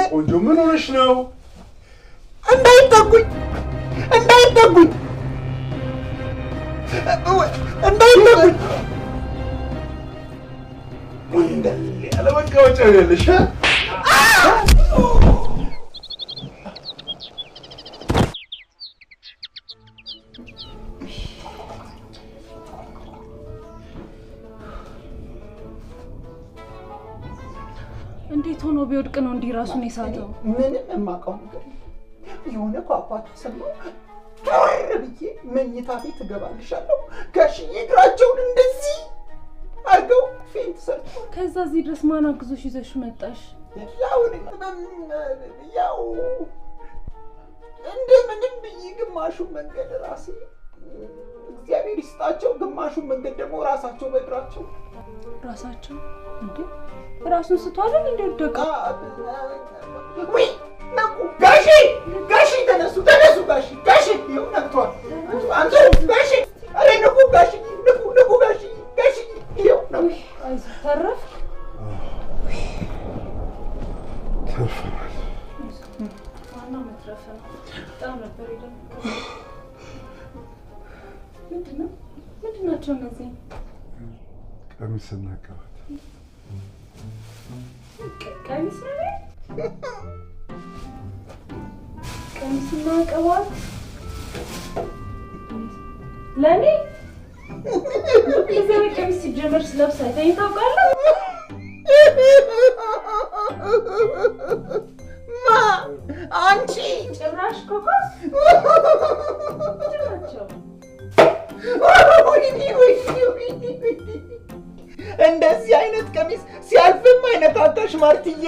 ቆንጆ ምን ሆነሽ ነው? እንዳይጠጉኝ ያለ መቀመጫ ያለሽ እንዴት ሆኖ ቢወድቅ ነው እንዲህ ራሱን የሳተው? ምንም የማውቀው ነገር የሆነ ቋቋት ሰማሁ። ታወር ብዬ መኝታ ቤት እገባልሻለሁ። ጋሽዬ እግራቸውን እንደዚህ አድርገው ፌንት ሰርተው ከዛ እዚህ ድረስ ማን አግዞሽ ይዘሽ መጣሽ? ያው እንደምንም ብዬ ግማሹን መንገድ ራሴ እግዚአብሔር ይስጣቸው፣ ግማሹን መንገድ ደግሞ ራሳቸው በእግራቸው እንዴ ራሱን ስቷል እንዴ ወደቀ? ወይ ነቁ! ጋሺ ተነሱ ጋሺ ይኸው ነቅቷል። አንተ ጋሺ አሬ ነቁ ጋሺ ይኸው ነው። አይዞህ ተረፍ ዋናው መትረፍ ነው። በጣም ነበር የደነገጥኩት። ምንድን ናቸው እነዚህ? ቀሚስና ቀባት ቀሚስና ቀባት ለኔ የዘር ቀሚስ ሲጀመር ስለብስ አይተኸኝ ታውቃለህ? ማ አንቺ ጭራሽ ኮኮስ ምንድን ናቸው? እንደዚህ አይነት ቀሚስ ሲያልፍም አይነካካሽ ማርትዬ።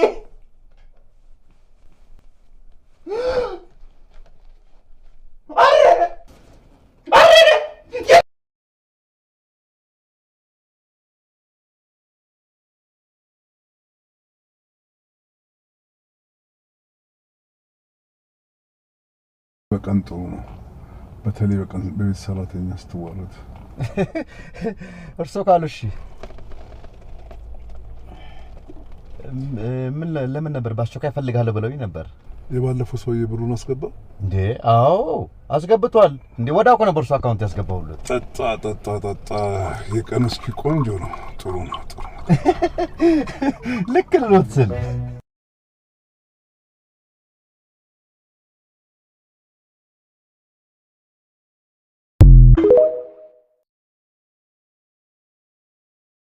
በቀን ጥሩ ነው። በተለይ በቀን በቤት ሰራተኛ ስትዋሉት እርሶ ካሉ እሺ። ለምን ነበር? በአስቸኳይ እፈልግሃለሁ ብለውኝ ነበር። የባለፈው ሰውዬ ብሩን አስገባ እንዴ? አዎ አስገብቷል። እንዴ ወዳው ነበር እርሶ አካውንት ያስገባውለት። ጠጣ የቀን እስኪ ቆንጆ ነው። ጥሩ ነው። ልክ ነው።